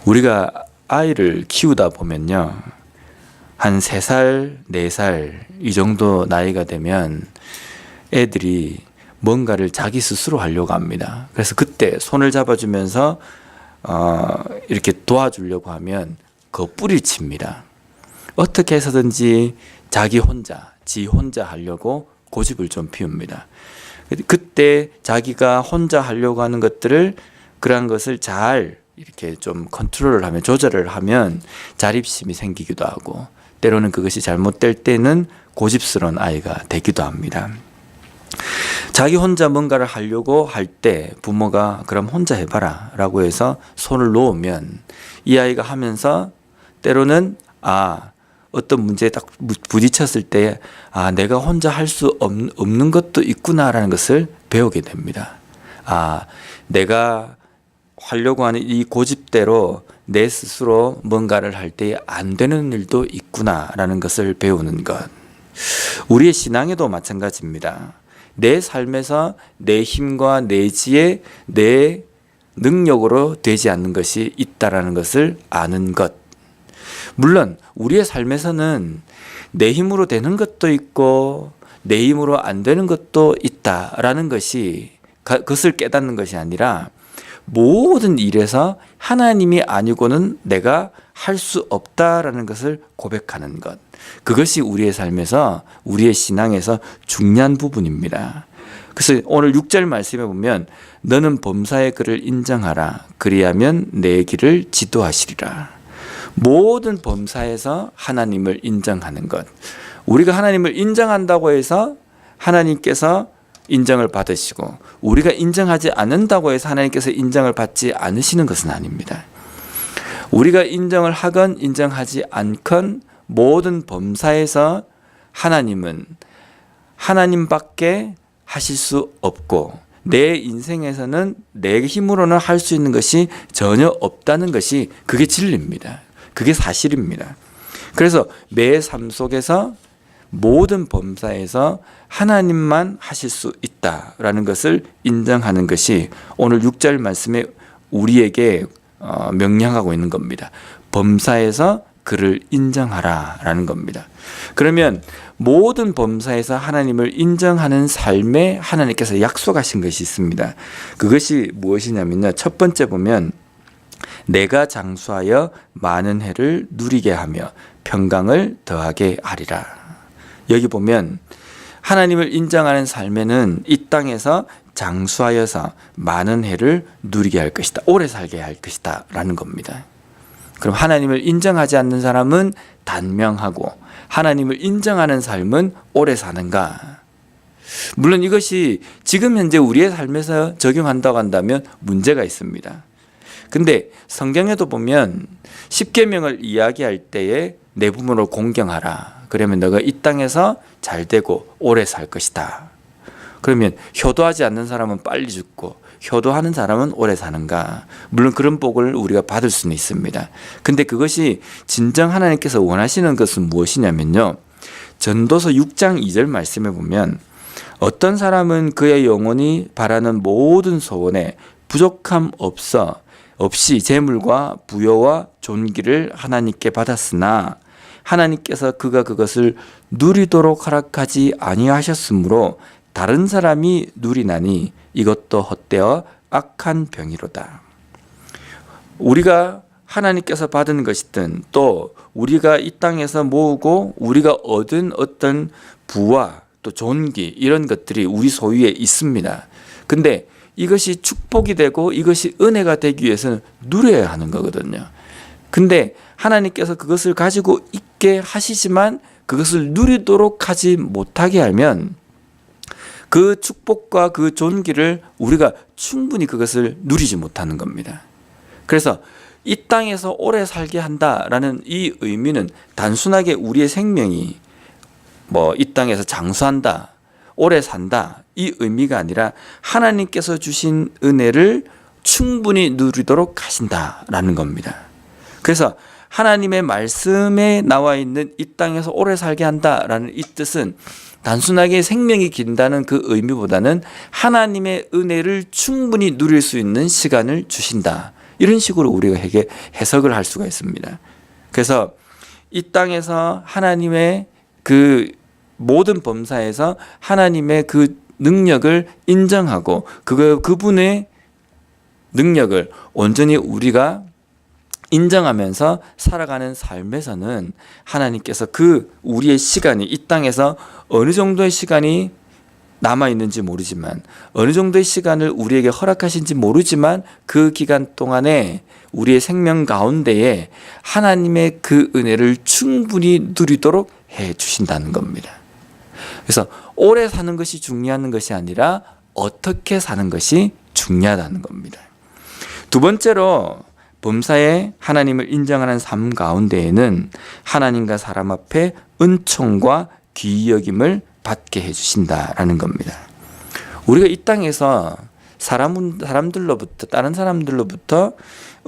우리가 아이를 키우다 보면요, 한 3살, 4살 이 정도 나이가 되면 애들이 뭔가를 자기 스스로 하려고 합니다. 그래서 그때 손을 잡아주면서 이렇게 도와주려고 하면 뿌리를 칩니다. 어떻게 해서든지 자기 혼자, 지 혼자 하려고 고집을 좀 피웁니다. 그때 자기가 혼자 하려고 하는 것들을, 그러한 것을 잘 이렇게 좀 컨트롤을 하면, 조절을 하면 자립심이 생기기도 하고, 때로는 그것이 잘못될 때는 고집스러운 아이가 되기도 합니다. 자기 혼자 뭔가를 하려고 할 때 부모가 그럼 혼자 해봐라 라고 해서 손을 놓으면 이 아이가 하면서 때로는 어떤 문제에 딱 부딪혔을 때 내가 혼자 할 수 없는 것도 있구나라는 것을 배우게 됩니다. 내가 하려고 하는 이 고집대로 내 스스로 뭔가를 할 때 안 되는 일도 있구나라는 것을 배우는 것. 우리의 신앙에도 마찬가지입니다. 내 삶에서 내 힘과 내 지혜, 내 능력으로 되지 않는 것이 있다라는 것을 아는 것. 물론 우리의 삶에서는 내 힘으로 되는 것도 있고 내 힘으로 안 되는 것도 있다라는 것이, 그것을 깨닫는 것이 아니라 모든 일에서 하나님이 아니고는 내가 할 수 없다라는 것을 고백하는 것. 그것이 우리의 삶에서, 우리의 신앙에서 중요한 부분입니다. 그래서 오늘 6절 말씀에 보면 너는 범사의 그를 인정하라. 그리하면 내 길을 지도하시리라. 모든 범사에서 하나님을 인정하는 것. 우리가 하나님을 인정한다고 해서 하나님께서 인정을 받으시고, 우리가 인정하지 않는다고 해서 하나님께서 인정을 받지 않으시는 것은 아닙니다. 우리가 인정을 하건 인정하지 않건 모든 범사에서 하나님은 하나님밖에 하실 수 없고, 내 인생에서는 내 힘으로는 할 수 있는 것이 전혀 없다는 것이, 그게 진리입니다. 그게 사실입니다. 그래서 매 삶 속에서 모든 범사에서 하나님만 하실 수 있다라는 것을 인정하는 것이 오늘 6절 말씀에 우리에게 명령하고 있는 겁니다. 범사에서 그를 인정하라 라는 겁니다. 그러면 모든 범사에서 하나님을 인정하는 삶에 하나님께서 약속하신 것이 있습니다. 그것이 무엇이냐면요, 첫 번째 보면 내가 장수하여 많은 해를 누리게 하며 평강을 더하게 하리라. 여기 보면 하나님을 인정하는 삶에는 이 땅에서 장수하여서 많은 해를 누리게 할 것이다, 오래 살게 할 것이다 라는 겁니다. 그럼 하나님을 인정하지 않는 사람은 단명하고 하나님을 인정하는 삶은 오래 사는가? 물론 이것이 지금 현재 우리의 삶에서 적용한다고 한다면 문제가 있습니다. 근데 성경에도 보면 십계명을 이야기할 때에 내 부모를 공경하라. 그러면 너가 이 땅에서 잘 되고 오래 살 것이다. 그러면 효도하지 않는 사람은 빨리 죽고 효도하는 사람은 오래 사는가? 물론 그런 복을 우리가 받을 수는 있습니다. 근데 그것이 진정 하나님께서 원하시는 것은 무엇이냐면요, 전도서 6장 2절 말씀에 보면 어떤 사람은 그의 영혼이 바라는 모든 소원에 부족함 없이 재물과 부여와 존귀를 하나님께 받았으나 하나님께서 그가 그것을 누리도록 허락하지 아니하셨으므로 다른 사람이 누리나니 이것도 헛되어 악한 병이로다. 우리가 하나님께서 받은 것이든 또 우리가 이 땅에서 모으고 우리가 얻은 어떤 부와 또 존귀, 이런 것들이 우리 소유에 있습니다. 근데 이것이 축복이 되고 이것이 은혜가 되기 위해서는 누려야 하는 거거든요. 근데 하나님께서 그것을 가지고 있게 하시지만 그것을 누리도록 하지 못하게 하면 그 축복과 그 존귀를 우리가 충분히 그것을 누리지 못하는 겁니다. 그래서 이 땅에서 오래 살게 한다라는 이 의미는 단순하게 우리의 생명이 이 땅에서 장수한다, 오래 산다, 이 의미가 아니라 하나님께서 주신 은혜를 충분히 누리도록 하신다라는 겁니다. 그래서 하나님의 말씀에 나와 있는 이 땅에서 오래 살게 한다라는 이 뜻은 단순하게 생명이 긴다는 그 의미보다는 하나님의 은혜를 충분히 누릴 수 있는 시간을 주신다, 이런 식으로 우리가 해석을 할 수가 있습니다. 그래서 이 땅에서 하나님의 그 모든 범사에서 하나님의 그 능력을 인정하고 그분의 능력을 온전히 우리가 인정하면서 살아가는 삶에서는 하나님께서 우리의 시간이 이 땅에서 어느 정도의 시간이 남아있는지 모르지만 어느 정도의 시간을 우리에게 허락하신지 모르지만 그 기간 동안에 우리의 생명 가운데에 하나님의 그 은혜를 충분히 누리도록 해 주신다는 겁니다. 그래서 오래 사는 것이 중요한 것이 아니라 어떻게 사는 것이 중요하다는 겁니다. 두 번째로 범사에 하나님을 인정하는 삶 가운데에는 하나님과 사람 앞에 은총과 귀히 여김을 받게 해주신다라는 겁니다. 우리가 이 땅에서 사람들로부터 다른 사람들로부터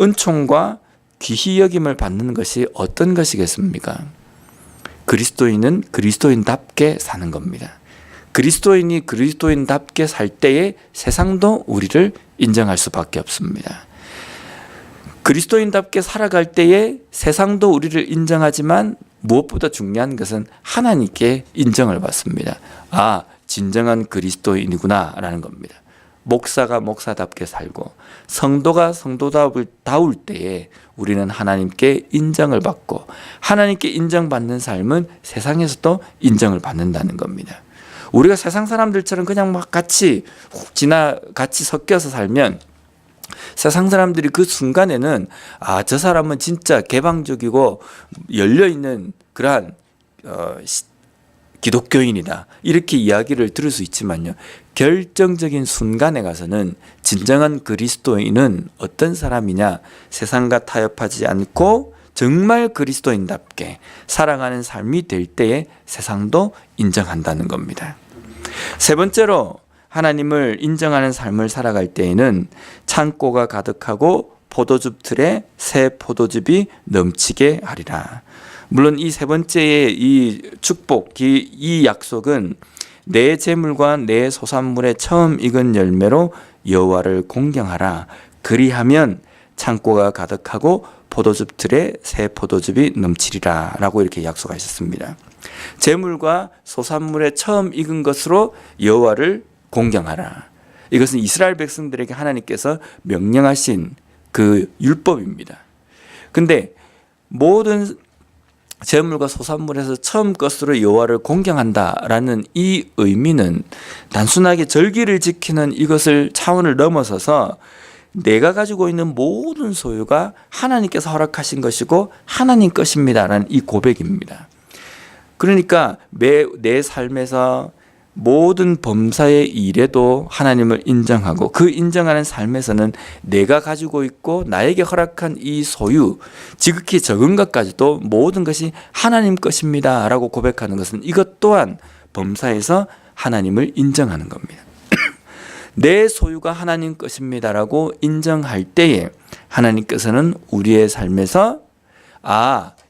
은총과 귀히 여김을 받는 것이 어떤 것이겠습니까? 그리스도인은 그리스도인답게 사는 겁니다. 그리스도인이 그리스도인답게 살 때에 세상도 우리를 인정할 수밖에 없습니다. 그리스도인답게 살아갈 때에 세상도 우리를 인정하지만 무엇보다 중요한 것은 하나님께 인정을 받습니다. 아, 진정한 그리스도인이구나 라는 겁니다. 목사가 목사답게 살고 성도가 성도다울 때에 우리는 하나님께 인정을 받고 하나님께 인정받는 삶은 세상에서도 인정을 받는다는 겁니다. 우리가 세상 사람들처럼 그냥 막 같이 섞여서 살면 세상 사람들이 그 순간에는 아, 저 사람은 진짜 개방적이고 열려있는 그러한 기독교인이다 이렇게 이야기를 들을 수 있지만요, 결정적인 순간에 가서는 진정한 그리스도인은 어떤 사람이냐, 세상과 타협하지 않고 정말 그리스도인답게 살아가는 삶이 될 때에 세상도 인정한다는 겁니다. 세 번째로 하나님을 인정하는 삶을 살아갈 때에는 창고가 가득하고 포도즙 틀에 새 포도즙이 넘치게 하리라. 물론 이 세 번째의 이 축복, 이 약속은 내 재물과 내 소산물의 처음 익은 열매로 여호와를 공경하라. 그리하면 창고가 가득하고 포도즙 틀에 새 포도즙이 넘치리라 라고 이렇게 약속하셨습니다. 재물과 소산물의 처음 익은 것으로 여호와를 공경하라. 이것은 이스라엘 백성들에게 하나님께서 명령하신 그 율법입니다. 근데 모든 재물과 소산물에서 처음 것으로 여호와를 공경한다라는 이 의미는 단순하게 절기를 지키는 이것을 차원을 넘어서서 내가 가지고 있는 모든 소유가 하나님께서 허락하신 것이고 하나님 것입니다라는 이 고백입니다. 그러니까 내 삶에서 모든 범사의 일에도 하나님을 인정하고 그 인정하는 삶에서는 내가 가지고 있고 나에게 허락한 이 소유, 지극히 적은 것까지도 모든 것이 하나님 것입니다 라고 고백하는 것은 이것 또한 범사에서 하나님을 인정하는 겁니다. 내 소유가 하나님 것입니다 라고 인정할 때에 하나님께서는 우리의 삶에서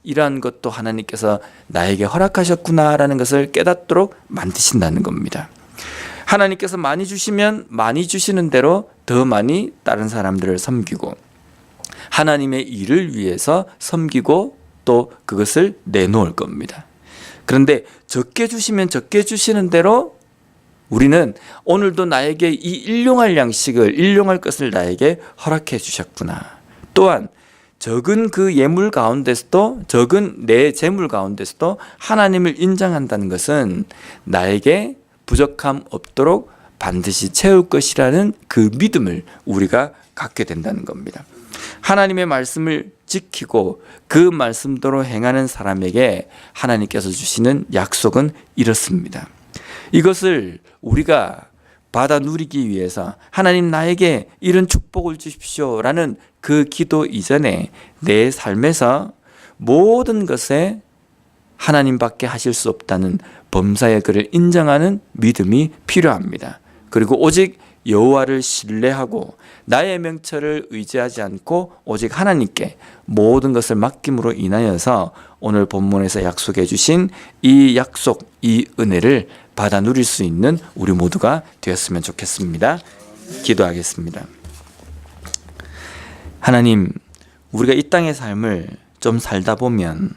이러한 것도 하나님께서 나에게 허락하셨구나라는 것을 깨닫도록 만드신다는 겁니다. 하나님께서 많이 주시면 많이 주시는 대로 더 많이 다른 사람들을 섬기고 하나님의 일을 위해서 섬기고 또 그것을 내놓을 겁니다. 그런데 적게 주시면 적게 주시는 대로 우리는 오늘도 나에게 이 일용할 것을 나에게 허락해 주셨구나. 또한 적은 그 예물 가운데서도, 적은 내 재물 가운데서도 하나님을 인정한다는 것은 나에게 부족함 없도록 반드시 채울 것이라는 그 믿음을 우리가 갖게 된다는 겁니다. 하나님의 말씀을 지키고 그 말씀대로 행하는 사람에게 하나님께서 주시는 약속은 이렇습니다. 이것을 우리가 받아 누리기 위해서 하나님 나에게 이런 축복을 주십시오라는 그 기도 이전에 내 삶에서 모든 것에 하나님밖에 하실 수 없다는 범사의 그를 인정하는 믿음이 필요합니다. 그리고 오직 여호와를 신뢰하고 나의 명철을 의지하지 않고 오직 하나님께 모든 것을 맡김으로 인하여서 오늘 본문에서 약속해 주신 이 약속, 이 은혜를 받아 누릴 수 있는 우리 모두가 되었으면 좋겠습니다. 기도하겠습니다. 하나님, 우리가 이 땅의 삶을 좀 살다 보면